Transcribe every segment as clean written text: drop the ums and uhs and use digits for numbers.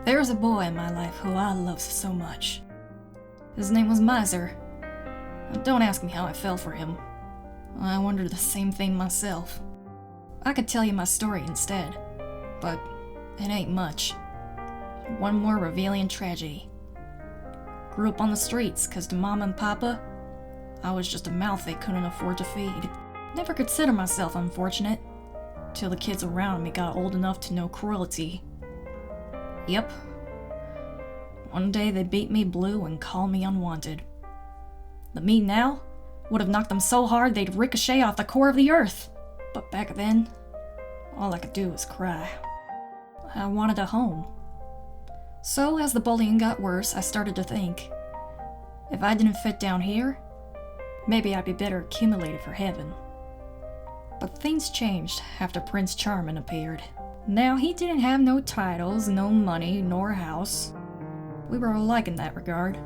There's a boy in my life who I love so much. His name was Miser. Don't ask me how I fell for him. I wondered the same thing myself. I could tell you my story instead, but it ain't much. One more Rivayle tragedy. Grew up on the streets cause to Mom and Papa, I was just a mouth they couldn't afford to feed. Never considered myself unfortunate, till the kids around me got old enough to know cruelty. Yep. One day they beat me blue and called me unwanted. The me now would have knocked them so hard they'd ricochet off the core of the earth. But back then, all I could do was cry. I wanted a home. So as the bullying got worse, I started to think, if I didn't fit down here, maybe I'd be better accumulated for heaven. But things changed after Prince Charming appeared. Now, he didn't have no titles, no money, nor house. We were alike in that regard.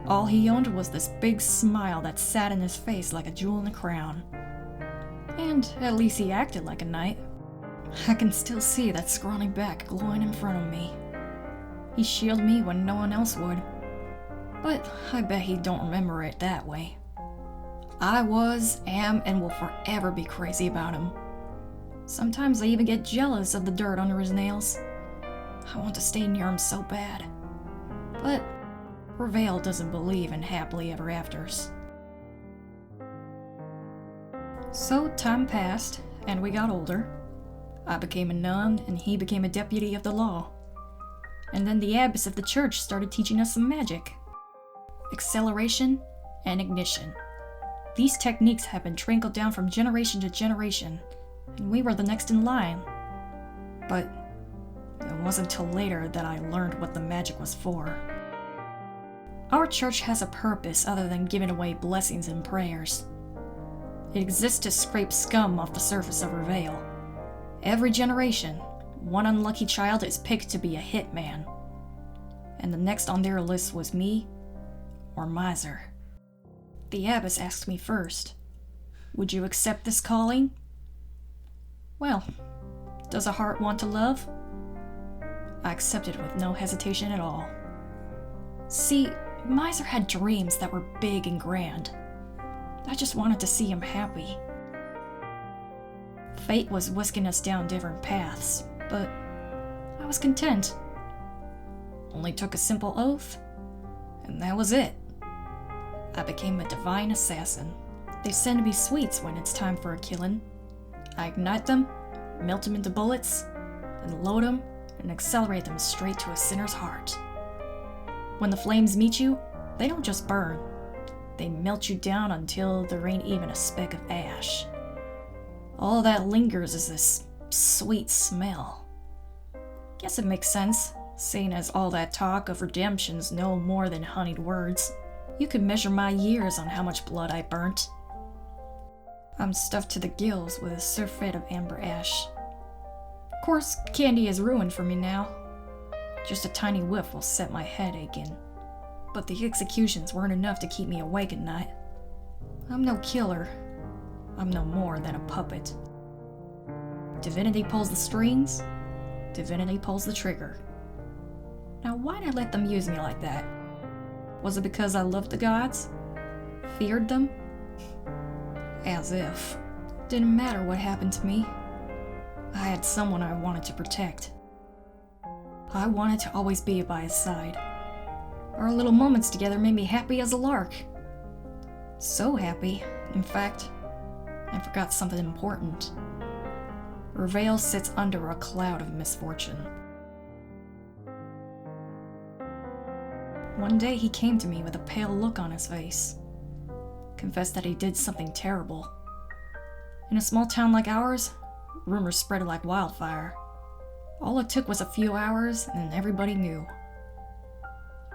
All he owned was this big smile that sat in his face like a jewel in a crown. And at least he acted like a knight. I can still see that scrawny back glowing in front of me. He shielded me when no one else would. But I bet he don't remember it that way. I was, am, and will forever be crazy about him. Sometimes I even get jealous of the dirt under his nails. I want to stay near him so bad. But Rivayle doesn't believe in happily ever afters. So time passed, and we got older. I became a nun, and he became a deputy of the law. And then the abbess of the church started teaching us some magic. Acceleration and ignition. These techniques have been trickled down from generation to generation, and we were the next in line. But it wasn't until later that I learned what the magic was for. Our church has a purpose other than giving away blessings and prayers. It exists to scrape scum off the surface of Rivayle. Every generation, one unlucky child is picked to be a hitman. And the next on their list was me or Miser. The abbess asked me first, "Would you accept this calling?" Well, does a heart want to love? I accepted with no hesitation at all. See, Miser had dreams that were big and grand. I just wanted to see him happy. Fate was whisking us down different paths, but I was content. Only took a simple oath, and that was it. I became a divine assassin. They send me sweets when it's time for a killing. I ignite them, melt them into bullets, and load them and accelerate them straight to a sinner's heart. When the flames meet you, they don't just burn. They melt you down until there ain't even a speck of ash. All that lingers is this sweet smell. Guess it makes sense, seeing as all that talk of redemption's no more than honeyed words. You could measure my years on how much blood I burnt. I'm stuffed to the gills with a surfeit of amber ash. Of course, candy is ruined for me now. Just a tiny whiff will set my head aching. But the executions weren't enough to keep me awake at night. I'm no killer. I'm no more than a puppet. Divinity pulls the strings, divinity pulls the trigger. Now why'd I let them use me like that? Was it because I loved the gods? Feared them? As if. Didn't matter what happened to me. I had someone I wanted to protect. I wanted to always be by his side. Our little moments together made me happy as a lark. So happy, in fact, I forgot something important. Rivayle sits under a cloud of misfortune. One day he came to me with a pale look on his face. Confessed that he did something terrible. In a small town like ours, rumors spread like wildfire. All it took was a few hours, and everybody knew.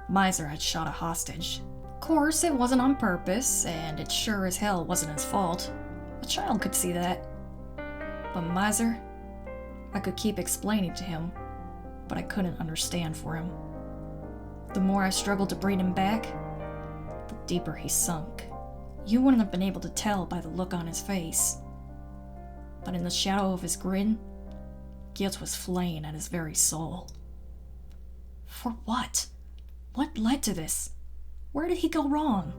Miser had shot a hostage. Of course, it wasn't on purpose, and it sure as hell wasn't his fault. A child could see that. But Miser, I could keep explaining to him, but I couldn't understand for him. The more I struggled to bring him back, the deeper he sunk. You wouldn't have been able to tell by the look on his face. But in the shadow of his grin, guilt was flaying at his very soul. For what? What led to this? Where did he go wrong?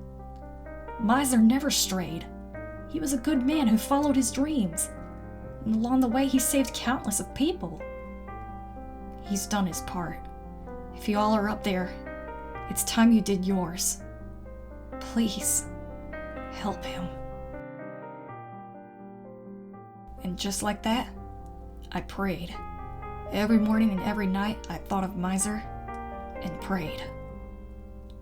Miser never strayed. He was a good man who followed his dreams. And along the way, he saved countless of people. He's done his part. If you all are up there, it's time you did yours. Please, help him. And just like that, I prayed. Every morning and every night, I thought of Miser and prayed.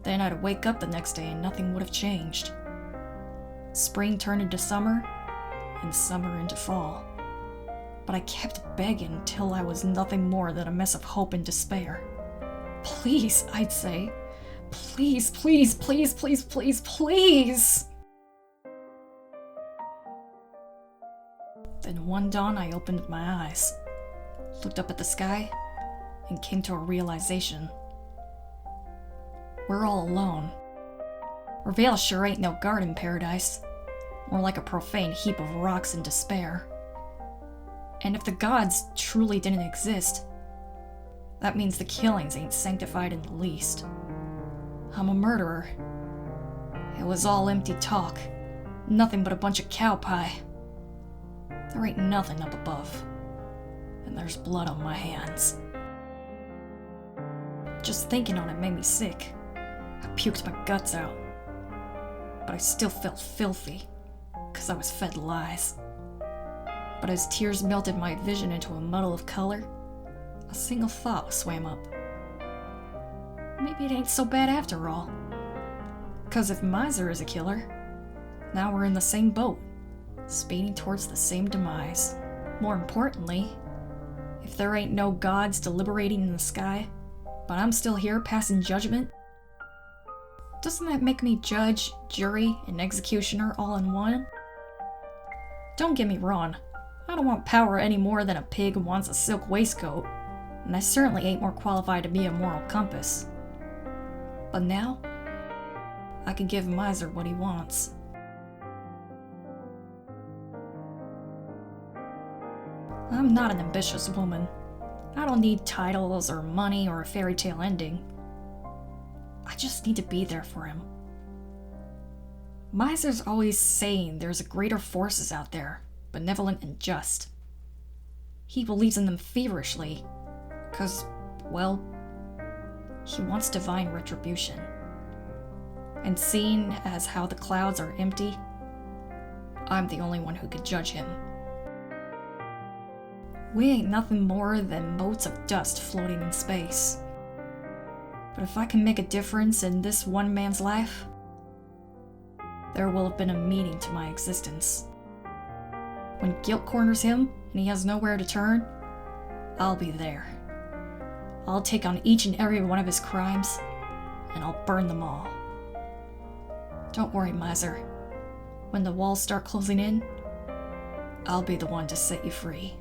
Then I'd wake up the next day and nothing would have changed. Spring turned into summer, and summer into fall. But I kept begging until I was nothing more than a mess of hope and despair. Please, I'd say. Please, please, please, please, please, please! Then one dawn I opened my eyes, looked up at the sky, and came to a realization. We're all alone. Rivayle sure ain't no garden paradise, more like a profane heap of rocks and despair. And if the gods truly didn't exist, that means the killings ain't sanctified in the least. I'm a murderer. It was all empty talk, nothing but a bunch of cow pie. There ain't nothing up above, and there's blood on my hands. Just thinking on it made me sick. I puked my guts out. But I still felt filthy, 'cause I was fed lies. But as tears melted my vision into a muddle of color, a single thought swam up. Maybe it ain't so bad after all. 'Cause if Miser is a killer, now we're in the same boat, speeding towards the same demise. More importantly, if there ain't no gods deliberating in the sky, but I'm still here passing judgment, doesn't that make me judge, jury, and executioner all in one? Don't get me wrong, I don't want power any more than a pig wants a silk waistcoat, and I certainly ain't more qualified to be a moral compass. But now, I can give Miser what he wants. I'm not an ambitious woman. I don't need titles or money or a fairy tale ending. I just need to be there for him. Miser's always saying there's greater forces out there, benevolent and just. He believes in them feverishly, 'cause, well, he wants divine retribution. And seeing as how the clouds are empty, I'm the only one who could judge him. We ain't nothing more than motes of dust floating in space. But if I can make a difference in this one man's life, there will have been a meaning to my existence. When guilt corners him and he has nowhere to turn, I'll be there. I'll take on each and every one of his crimes, and I'll burn them all. Don't worry, Miser. When the walls start closing in, I'll be the one to set you free.